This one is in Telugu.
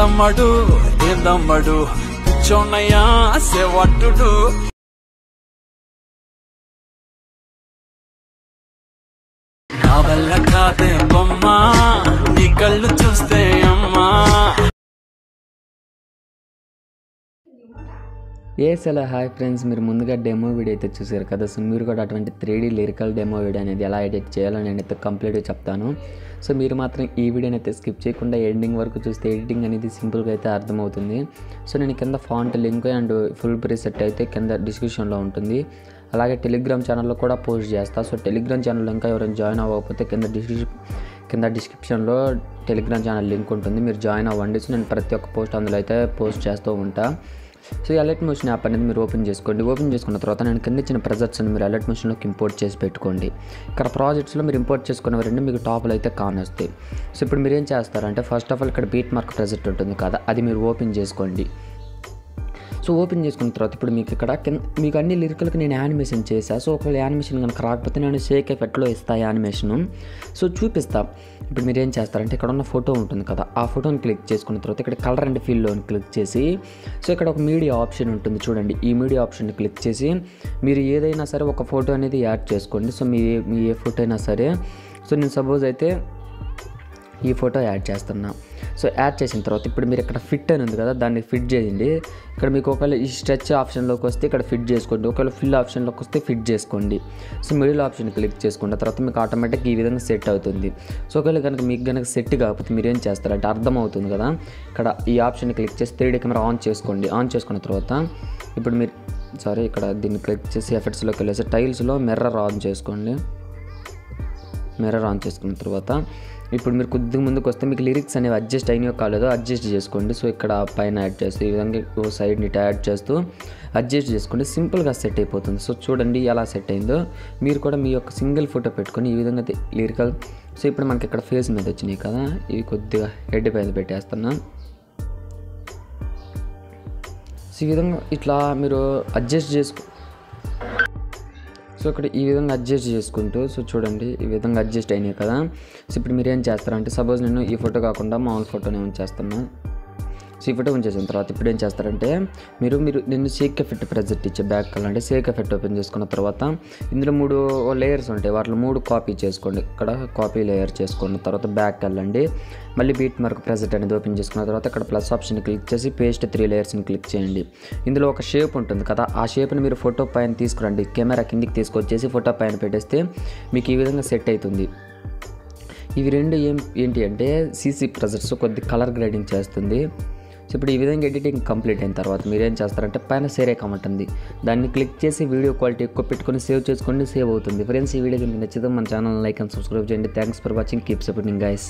ఏందమ్మడు ఏందమ్మడు పిచ్చోన్నయ్యా సేవట్టుడు నా వల్ల కాదే బొమ్మ నీ కళ్ళు చూస్తే అమ్మా. హలో హాయ్ ఫ్రెండ్స్, మీరు ముందుగా డెమో వీడియో అయితే చూసారు కదా. సో మీరు కూడా అటువంటి 3D లిరికల్ డెమో వీడియో అనేది ఎలా ఎడిట్ చేయాలో నేనైతే కంప్లీట్గా చెప్తాను. సో మీరు మాత్రం ఈ వీడియోని అయితే స్కిప్ చేయకుండా ఎండింగ్ వరకు చూస్తే ఎడిటింగ్ అనేది సింపుల్గా అయితే అర్థమవుతుంది. సో నేను కింద font link and full preset అయితే కింద డిస్క్రిప్షన్లో ఉంటుంది. అలాగే టెలిగ్రామ్ ఛానల్లో కూడా పోస్ట్ చేస్తాను. సో టెలిగ్రామ్ ఛానల్ ఇంకా ఎవరైనా జాయిన్ అవ్వకపోతే కింద డిస్క్రిప్షన్లో టెలిగ్రామ్ ఛానల్ లింక్ ఉంటుంది, మీరు జాయిన్ అవ్వండి. సో నేను ప్రతి ఒక్క పోస్ట్ అందులో అయితే పోస్ట్ చేస్తూ ఉంటాను. సో ఈ అలర్ట్ మోషన్ యాప్ అనేది మీరు ఓపెన్ చేసుకోండి. ఓపెన్ చేసుకున్న తర్వాత నేను కింద ఇచ్చిన ప్రెజెంట్స్ని మీరు అలర్ట్ మోషన్లోకి ఇంపోర్ట్ చేసి పెట్టుకోండి. ఇక్కడ ప్రాజెక్ట్స్లో మీరు ఇంపోర్ట్ చేసుకున్నవరండి మీకు టాప్లో అయితే కానొస్తాయి. సో ఇప్పుడు మీరు ఏం చేస్తారంటే ఫస్ట్ ఆఫ్ ఆల్ ఇక్కడ బీట్ మార్క్ ప్రెజెంట్ ఉంటుంది కదా, అది మీరు ఓపెన్ చేసుకోండి. సో ఓపెన్ చేసుకున్న తర్వాత ఇప్పుడు మీకు ఇక్కడ మీకు అన్ని లిరికల్కి నేను యానిమేషన్ చేశాను. సో ఒకవేళ యానిమేషన్ కనుక రాకపోతే నేను షేక్ ఎఫెక్ట్లో ఇస్తాను యానిమేషను. సో చూపిస్తా. ఇప్పుడు మీరు ఏం చేస్తారంటే ఇక్కడ ఉన్న ఫోటో ఉంటుంది కదా, ఆ ఫోటోని క్లిక్ చేసుకున్న తర్వాత ఇక్కడ కలర్ అండ్ ఫీల్డ్లోని క్లిక్ చేసి సో ఇక్కడ ఒక మీడియా ఆప్షన్ ఉంటుంది చూడండి, ఈ మీడియా ఆప్షన్ని క్లిక్ చేసి మీరు ఏదైనా సరే ఒక ఫోటో అనేది యాడ్ చేసుకోండి. సో మీ ఏ ఫోటో అయినా సరే. సో నేను సపోజ్ అయితే ఈ ఫోటో యాడ్ చేస్తున్నా. సో యాడ్ చేసిన తర్వాత ఇప్పుడు మీరు ఇక్కడ ఫిట్ అని ఉంది కదా, దాన్ని ఫిట్ చేయండి. ఇక్కడ మీకు ఒకవేళ ఈ స్ట్రెచ్ ఆప్షన్లోకి వస్తే ఇక్కడ ఫిట్ చేసుకోండి, ఒకవేళ ఫిల్ ఆప్షన్లోకి వస్తే ఫిట్ చేసుకోండి. సో మిడిల్ ఆప్షన్ క్లిక్ చేసుకున్న తర్వాత మీకు ఆటోమేటిక్గా ఈ విధంగా సెట్ అవుతుంది. సో ఒకవేళ మీకు సెట్ కాకపోతే మీరు ఏం చేస్తారంటే అర్థమవుతుంది కదా, ఇక్కడ ఈ ఆప్షన్ క్లిక్ చేసి 3D కెమెరా ఆన్ చేసుకోండి. ఆన్ చేసుకున్న తర్వాత ఇప్పుడు మీరు ఇక్కడ దీన్ని క్లిక్ చేసి ఎఫెక్ట్స్లోకి వెళ్ళేసి టైల్స్లో మిర్రర్ ఆన్ చేసుకోండి. మిర్రర్ ఆన్ చేసుకున్న తర్వాత ఇప్పుడు మీరు కొద్దిగా ముందుకు వస్తే మీకు లిరిక్స్ అనేవి అడ్జస్ట్ అయినాయో కాలేదో అడ్జస్ట్ చేసుకోండి. సో ఇక్కడ పైన యాడ్ చేస్తూ ఈ విధంగా సైడ్ని యాడ్ చేస్తూ అడ్జస్ట్ చేసుకోండి, సింపుల్గా సెట్ అయిపోతుంది. సో చూడండి ఎలా సెట్ అయిందో. మీరు కూడా మీ యొక్క సింగిల్ ఫోటో పెట్టుకొని ఈ విధంగా లిరికల్. సో ఇప్పుడు మనకి ఇక్కడ ఫేస్ మీద వచ్చినాయి కదా, ఇవి కొద్దిగా హెడ్ పైన పెట్టేస్తున్నాం. సో ఈ విధంగా ఇట్లా మీరు అడ్జస్ట్ సో ఇక్కడ ఈ విధంగా అడ్జస్ట్ చేసుకుంటూ సో చూడండి ఈ విధంగా అడ్జస్ట్ అయినాయి కదా. సో ఇప్పుడు మీరు ఏం చేస్తారంటే సపోజ్ నేను ఈ ఫోటో కాకుండా మామూలు ఫోటోనే ఉంచేస్తున్నా. సో ఈ ఫోటో ఉంచేసిన తర్వాత ఇప్పుడు ఏం చేస్తారంటే మీరు నేను షేక్ ఎఫెక్ట్ ప్రెజెంట్ ఇచ్చే బ్యాక్ వెళ్ళండి. షేక్ ఎఫెక్ట్ ఓపెన్ చేసుకున్న తర్వాత ఇందులో 3 లేయర్స్ ఉంటాయి, వాటిలో 3 కాపీ చేసుకోండి. ఇక్కడ కాపీ లేయర్ చేసుకున్న తర్వాత బ్యాక్ వెళ్ళండి. మళ్ళీ బీట్ మార్క్ ప్రెజెంట్ అనేది ఓపెన్ చేసుకున్న తర్వాత ఇక్కడ ప్లస్ ఆప్షన్ క్లిక్ చేసి పేస్ట్ 3 లేయర్స్ని క్లిక్ చేయండి. ఇందులో ఒక షేప్ ఉంటుంది కదా, ఆ షేప్ని మీరు ఫోటో పైన తీసుకురండి. కెమెరా కిందికి తీసుకొచ్చేసి ఫోటో పైన పెట్టేస్తే మీకు ఈ విధంగా సెట్ అవుతుంది. ఇవి రెండు ఏంటి అంటే సీసీ ప్రెజర్స్ కొద్ది కలర్ గ్రేడింగ్ చేస్తుంది. సో ఇప్పుడు ఈ విధంగా ఎడిటింగ్ కంప్లీట్ అయిన తర్వాత మీరు ఏం చేస్తారంటే పైన సేవ్ అకౌంట్ ఉంది, దాన్ని క్లిక్ చేసి వీడియో క్వాలిటీ ఎక్కువ పెట్టుకొని సేవ్ చేసుకోండి, సేవ్ అవుతుంది. ఫ్రెండ్స్ ఈ వీడియో కనుక నచ్చితే మన ఛానల్ లైక్ అండ్ సబ్స్క్రైబ్ చేయండి. Thanks for watching, keep supporting guys.